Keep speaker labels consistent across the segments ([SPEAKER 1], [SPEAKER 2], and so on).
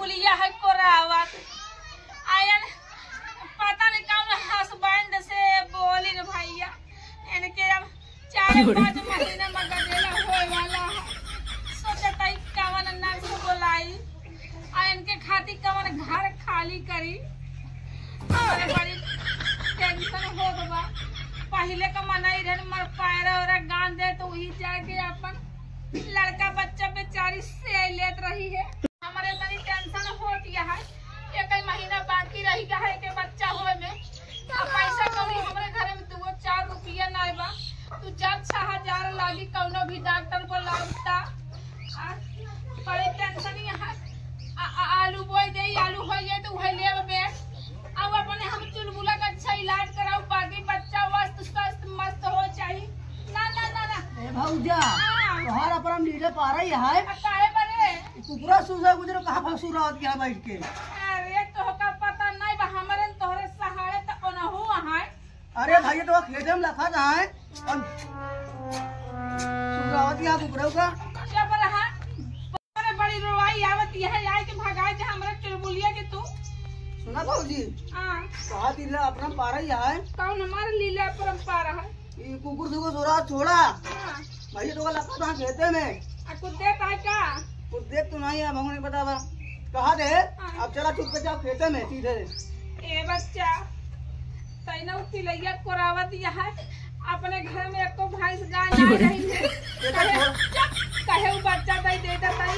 [SPEAKER 1] चुलबुलिया है कोरावत आयन पता नहीं कौन हस्बैंड से बोली न भैया इनके अब 4-5 महीने में गदेला होए वाला है। सोचता कवन नाम से बोलाई आ इनके खातिर कवन घर खाली करी। हमारे बड़ी टेंशन हो गवा। पहले का मनाई रहे मर पैरा और गान दे तो वही जाके अपन लड़का बच्चा बेचारी से लेत रही है। हमारे बड़ी टेंशन होती है। एक महीना बाकी रही है के बच्चा होए में पैसा कमी हमारे घर में 2-4 रुपया नहीं बा। तू जब 6,000 लागी कौनो भी डॉक्टर को लाता बड़ी टेंशन है। आलू बोई दे आलू हो जाए तो वही ले बेट अब अपने हम चुलबुला का अच्छा इलाज कराओ बाकी बच्चा स्वस्थ मस्त हो चाहिए। ना ना ना ना
[SPEAKER 2] ए भौजा तोहर अपरम लीडर पारा ही है
[SPEAKER 1] काहे बरे
[SPEAKER 2] कुकुरा सुजा गुजरो कहां फसुरावत के बैठ के।
[SPEAKER 1] अरे तोहका पता नहीं बा हमरे तोहरे सहारे त ओनहु है।
[SPEAKER 2] अरे भाई तो खेत में लखा है और सुरावत के कुकुरा का
[SPEAKER 1] जब रहा बड़े बड़ी रोवाई आवत है आए के भगाए जे हमरे चुलबुलिया के तू
[SPEAKER 2] सुना भौजी
[SPEAKER 1] हां
[SPEAKER 2] कहा दिन अपना पारा ही है
[SPEAKER 1] कौन हमारे लीला परंपरा है।
[SPEAKER 2] ये कुकुर सुको सुरा छोड़ा
[SPEAKER 1] हां
[SPEAKER 2] भाई तो लखा खेते में
[SPEAKER 1] कुछ देता है का
[SPEAKER 2] कुछ देख तो नहीं है भगवान पता बा कहा दे अब चला चुपचाप खेते में सीधे।
[SPEAKER 1] ए बच्चा तैना तिलैया कोरावत है अपने घर में एको भैंस गाय नहीं रही है कहे वो बच्चा दई देता तई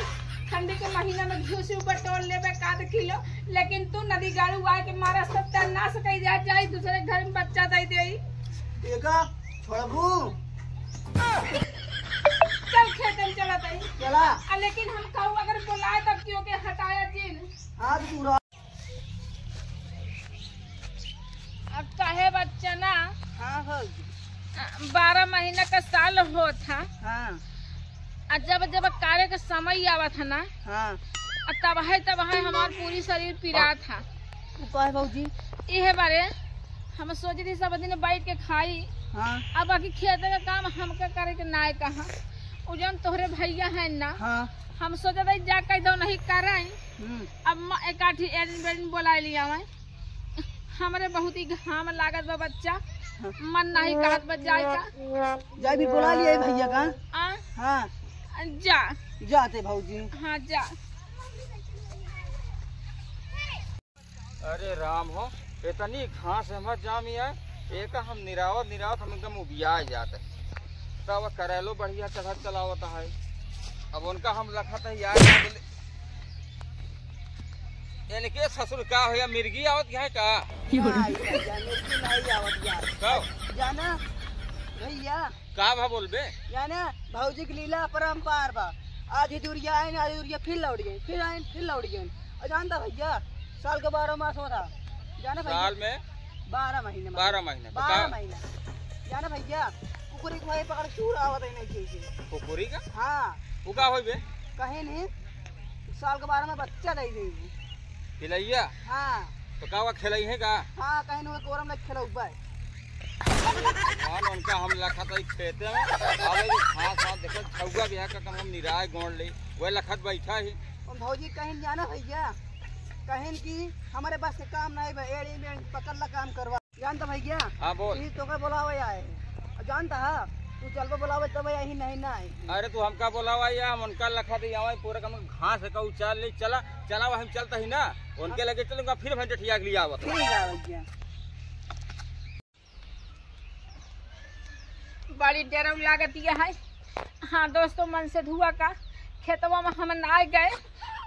[SPEAKER 1] ठंडी के महीना में घी से बटोर लेबे 1 किलो लेकिन तू नदी गाड़ू आए के मारा सत्यानाश कई जाए दूसरे घर में बच्चा दई देई
[SPEAKER 2] एका छोड़बू
[SPEAKER 1] चल खेत में चला तई
[SPEAKER 2] चला
[SPEAKER 1] लेकिन हम कहू अगर बुलाए तब क्यों के हटाया जिन
[SPEAKER 2] हाथ पूरा
[SPEAKER 1] अब कहे बच्चा ना
[SPEAKER 2] हां भौजी
[SPEAKER 1] 12 महीना का साल हो था।
[SPEAKER 2] हां
[SPEAKER 1] जब जब कार्य का समय आवा था ना
[SPEAKER 2] हां
[SPEAKER 1] तब है हमार पूरी शरीर पीड़ा था।
[SPEAKER 2] कहे भौजी
[SPEAKER 1] इहे बारे हम सोच रही सब दिन बैठ के खाई।
[SPEAKER 2] हां
[SPEAKER 1] अब बाकी खेत का काम हमके करे के नाय कहा उजन तोहरे भैया है ना।
[SPEAKER 2] हां
[SPEAKER 1] हम सोचा था जा कह दो नहीं कराई अब एकाठी एडमिट बोला लिया मैं हमारे बहुत ही घाम लागत बा बच्चा मन नहीं कहत बच जाएगा
[SPEAKER 2] जा भी बुला लिए भैया का हां
[SPEAKER 1] जा
[SPEAKER 2] जाते भौजी
[SPEAKER 1] हाँ जा।
[SPEAKER 3] अरे राम हो इतनी घास मत जामी है एक हम निरावत हम एकदम उबिया जाते तब करेलो बढ़िया चढ़त चलावत है। अब उनका हम लखत है यार इनके ससुर का हो या मिर्गी आवत है का
[SPEAKER 2] जाना भैया
[SPEAKER 3] का भा बोलबे
[SPEAKER 2] जाना भौजी की लीला परंपार बा आज दूरिया आए आज दूरिया फिर लौट गए फिर आए फिर लौट गए। जानता भैया साल का 12 मास होता जाना भैया
[SPEAKER 3] साल में
[SPEAKER 2] 12 महीने
[SPEAKER 3] 12 महीने
[SPEAKER 2] जाना भैया कुकुरी को पकड़ चूर आवत है नहीं चाहिए
[SPEAKER 3] कुकुरी का
[SPEAKER 2] हाँ
[SPEAKER 3] वो का होइबे
[SPEAKER 2] कहीं नहीं साल के 12 में बच्चा दे देगी
[SPEAKER 3] खिलैया
[SPEAKER 2] हाँ
[SPEAKER 3] तो का खिलाई है का
[SPEAKER 2] हाँ कहीं नहीं कोरम में खिला उबा
[SPEAKER 3] उनका हम लखत है खेते में आवे जो घास हाथ देखो छौगा भी है का हम निराय गोड़ ले वह लखत बैठा ही
[SPEAKER 2] भौजी कहीं जाना भैया कहीं की हमारे पास के काम नहीं बा एड़ी में पकड़ ला काम करवा जानता भैया।
[SPEAKER 3] हाँ बोल
[SPEAKER 2] तो का बुलावे आए जानता है तू चलबो बुलावे तब यही नहीं ना
[SPEAKER 3] अरे तू हमका बुलावा या हम उनका लखा दे आवे पूरा कम घास का उचाल ले चला हम चलता ही ना उनके लगे चलूंगा फिर हम जठिया के लिए आवत
[SPEAKER 2] ठीक है भैया।
[SPEAKER 1] बड़ी डर लागत यह है। हाँ दोस्तों मन से धुआ का खेतवा में हम ना गए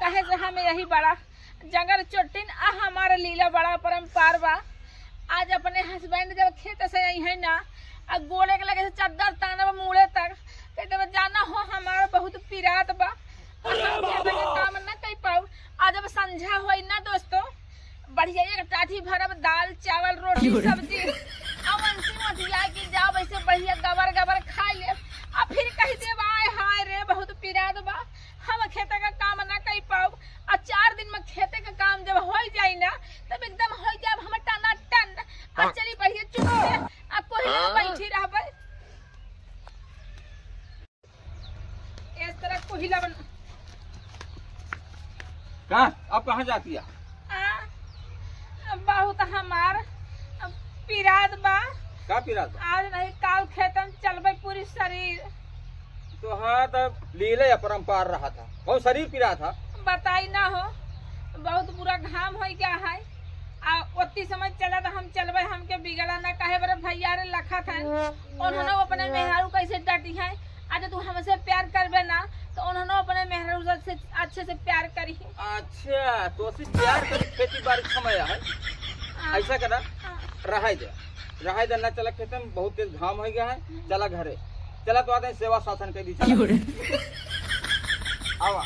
[SPEAKER 1] कहे से हमें यही बड़ा जंगल चोटिन हमारा लीला बड़ा परंपार बा। आज अपने हस्बैंड जब खेत से आई है ना गोले के लगे से चद्दर ताना मुड़े तक कहते जाना हो हमारा बहुत पीरात बा काम न कर पाऊ। आज जब संझा हो ना दोस्तों बढ़िया एक टाठी भरब दाल चावल रोटी सब्जी की जाओ वैसे बढ़िया गबर गबर खा ले अब फिर कही दे आए हाय रे बहुत पीरात बा हम खेते का काम ना कर पाऊ। और 4 दिन में खेते का काम जब हो जाए ना तब एकदम हो जाए हम टना टन और चली बढ़िया चुप से अब कोई बैठी रह इस तरह कोहिला बन
[SPEAKER 3] कहाँ अब कहाँ जाती है?
[SPEAKER 1] बहुत हमार पिराद बा।
[SPEAKER 3] का पिरात?
[SPEAKER 1] आज नहीं काल खेतन चलबे पूरी शरीर।
[SPEAKER 3] तो हाँ तब लीले अपरंपार रहा था, बहुत शरीर पिरा था।
[SPEAKER 1] बताई ना हो, बहुत बुरा घाम हो गया है। ओती समय चला तो हम चलबे, हमके बिगड़ा ना कहे बरे भैया रे लखा था। उन्होंने अपने मेहरारू कैसे डटी है। आज तू हमसे प्यार करबे ना तो उन्होंने अपने मेहरारू से अच्छे से प्यार करी।
[SPEAKER 3] अच्छा तो ऐसे प्यार कर खेती बाड़ी समय है ऐसा करा। रहा दे ना चला खेत में, बहुत तेज घाम हो गया है। चला घरे चला तो आते सेवा शासन कर दी। आवा